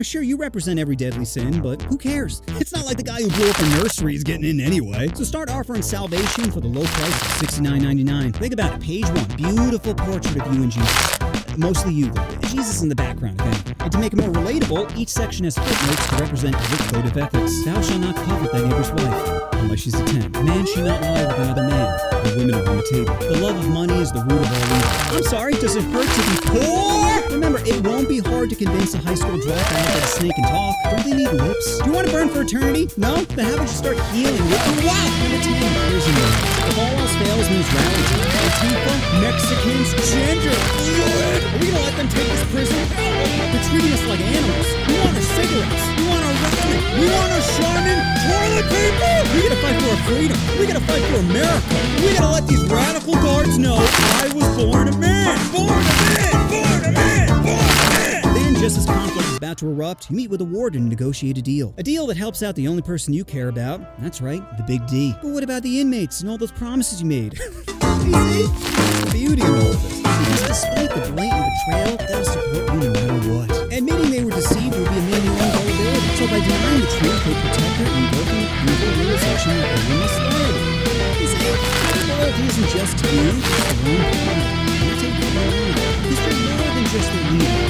Sure, you represent every deadly sin, but who cares? It's not like the guy who blew up a nursery is getting in anyway. So start offering salvation for the low price of $69.99. Think about it. Page 1. Beautiful portrait of you and Jesus. Mostly you, though. Jesus in the background, if anything. And to make it more relatable, each section has footnotes to represent your code of ethics. Thou shalt not covet thy neighbor's wife, unless she's a 10. Man shall not lie with another man. The women are on the table. The love of money is the root of all evil. I'm sorry, does it hurt to be poor? Remember, it won't be hard to convince a high school dropout that a snake can talk. Don't they need lips? Do you want to burn for eternity? No? Then how about you start healing with the wow? Number 10. Here's a note. If all else fails, means rally time. Antifa, Mexicans, gender fluid. Are we gonna let them take this prison? They're treating us like animals. We want our cigarettes. We want our ramen. We want our Charmin toilet paper. We gotta fight for our freedom. We gotta fight for America. We gotta let these radical guards know I was born a man. Born a man. Born a man. Born a man. Then, just as conflict is about to erupt, you meet with a warden and negotiate a deal. A deal that helps out the only person you care about. That's right, the big D. But what about the inmates and all those promises you made? You see? The beauty of all this. Because despite the blatant betrayal, they'll support you no matter what. Admitting they were deceived would be admitting your own gullibility. So by denying the truth, they protect her and invoking the evil realization that they were misled. You see, loyalty isn't just to you, it's the wrong party. You take it wrong. Because you're more than just a leader.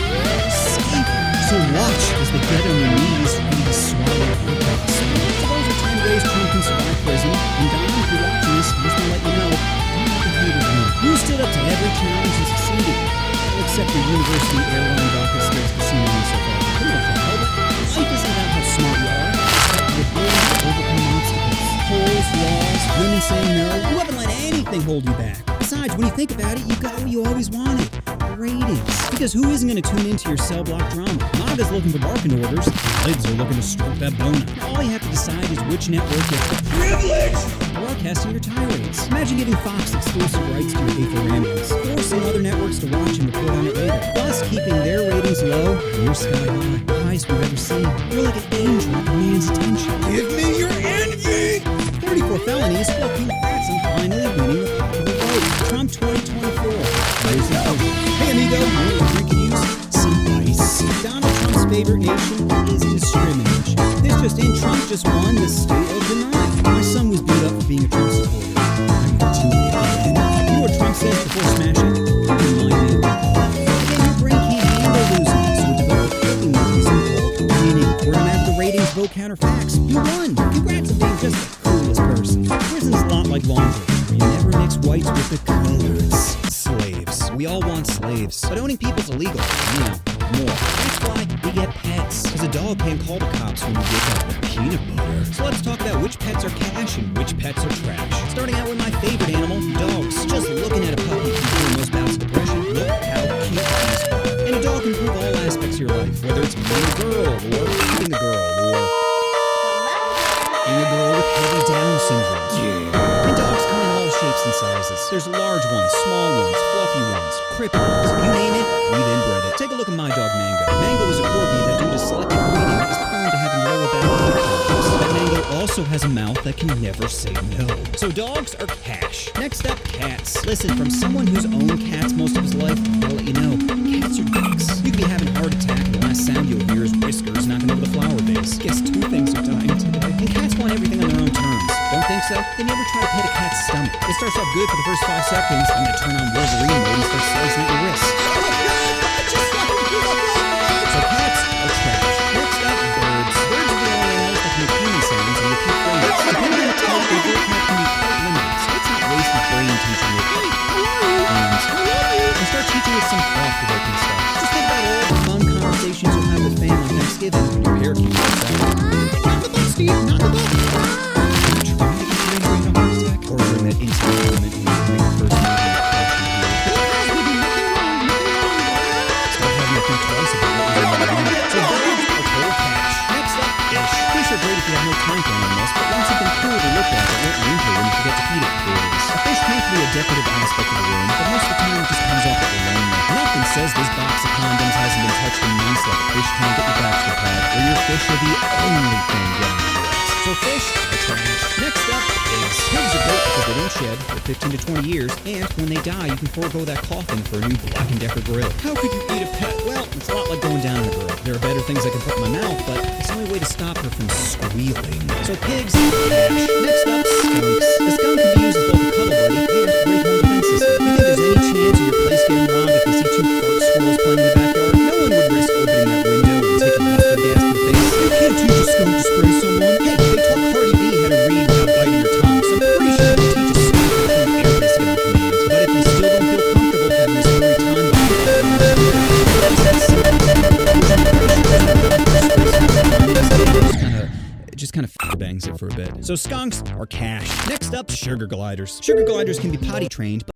Escape. So watch as they get on their knees ready to swallow your gospel. So those are 10 ways Trump can survive prison. And Don, if you're watching this, I'm just gonna let you know, don't let the haters win. You stood up to every challenge and succeeded. Except your university airline rocket space casino so far. Come on, child. Life isn't about how smart you are. It's about your ability to overcome obstacles. Holes, laws, women saying no. You haven't let anything hold you back. Besides, when you think about it, you got what you always wanted. Ratings. Because who isn't going to tune into your cell block drama? Maga's looking for barking orders. Lids are looking to stroke that bone out. All you have to decide is which network gets the privilege broadcasting your tirades. Imagine giving Fox exclusive rights to your hateful ramblings, forcing other networks to watch and report on it later, thus keeping their ratings low and your sky high. The highest we've ever seen. You're like an angel that demands attention. Give me your envy! 34 felonies, well, congrats on finally winning the popular vote. Trump 2024. Ladies and gentlemen. Hey, amigo, you want a drink and use? Some ice. Donald Trump's favorite nation is discrimination. This just in, Trump just won the state of denial. My son was beat up for being a Trump supporter. I got too late. You know what Trump says before smashing? Again, your brain can't handle losing, so it developed a coping mechanism called winning, where no matter the ratings, vote counter facts. You won. Congrats on being just the coolest person. Prison's a lot like laundry, where you never mix whites with the colors. Slaves. We all want slaves, but owning people's illegal. You know, more. That's why we get pets. Because a dog can't call the cops when you get out with peanut butter. So let's talk about which pets are cash and which pets are trash. Starting out with my favorite animal, dogs. Just looking at a puppy can cure most bouts of depression. Look how cute these are. And a dog can improve all aspects of your life, whether it's being a girl, or keeping a girl, or being a girl with heavy Down syndrome. Yeah. And dogs come in all shapes and sizes. There's large ones, small ones, fluffy ones, crippled ones. You name it, we've inbred it. Take a look at my dog Mango. Mango is a corgi that, due to selective breeding, is prone to having lower back problems. But Mango also has a mouth that can never say no. So dogs are cash. Next up, cats. Listen, from someone who's owned cats most of his life, I'll let you know, cats are dicks. You could be having a heart attack and the last sound you'll hear is whiskers knocking over the flower vase. Guess 2 things are dying today. And cats want everything on their own terms. Don't think so? Then you ever try to pet a cat's stomach? It starts off good for the first 5 seconds, and then turn on Wolverine mode and start slicing at your wrist. So cats are trash. Next up, birds. Birds are the only animals that can make human sounds and repeat phrases. Depending on the type, their vocab can be quite limited. So let's not waste your brain teaching it. And start teaching it some thought-provoking stuff. Just think about all the fun conversations you'll have with family on Thanksgiving when your parakeet comes out. Not the book, Steve. Not the book. Or during that instant moment when you make the first move in the start having to think twice about what was in your mind. So birds are total cash. Next up, fish. Fish are great if you have no time for animals, but want something cool to look at that won't wrinkle when you forget to feed it for days. A fish can be a decorative aspect of the room, but most of the time it just comes off that you're lonely. Nothing says this box of condoms hasn't been touched in months like a fish tank at your bachelor pad, where your fish are the only thing getting wet. So fish are trash. Next up, pigs. Pigs are great because they don't shed for 15 to 20 years, and when they die, you can forego that coffin for a new Black & Decker grill. How could you eat a pet? Well, it's a lot like going down on a girl. There are better things I can put in my mouth, but it's the only way to stop her from squealing. So pigs are trash. Next up, skunks. The skunk can be used as both a cuddle buddy and a great home defense system. You think there's any chance of your place getting robbed if they see two fart squirrels playing in the backyard? No one would risk opening that window and taking mustard gas to the face. You can't teach a skunk to spray someone. Hey, they taught Cardi B how to read without biting her tongue, so I'm pretty sure they teach a skunk to perform air biscuit on command. But if you still don't feel comfortable having this furry time just kind of bangs it for a bit. So skunks are cash. Next up, sugar gliders. Sugar gliders can be potty trained, but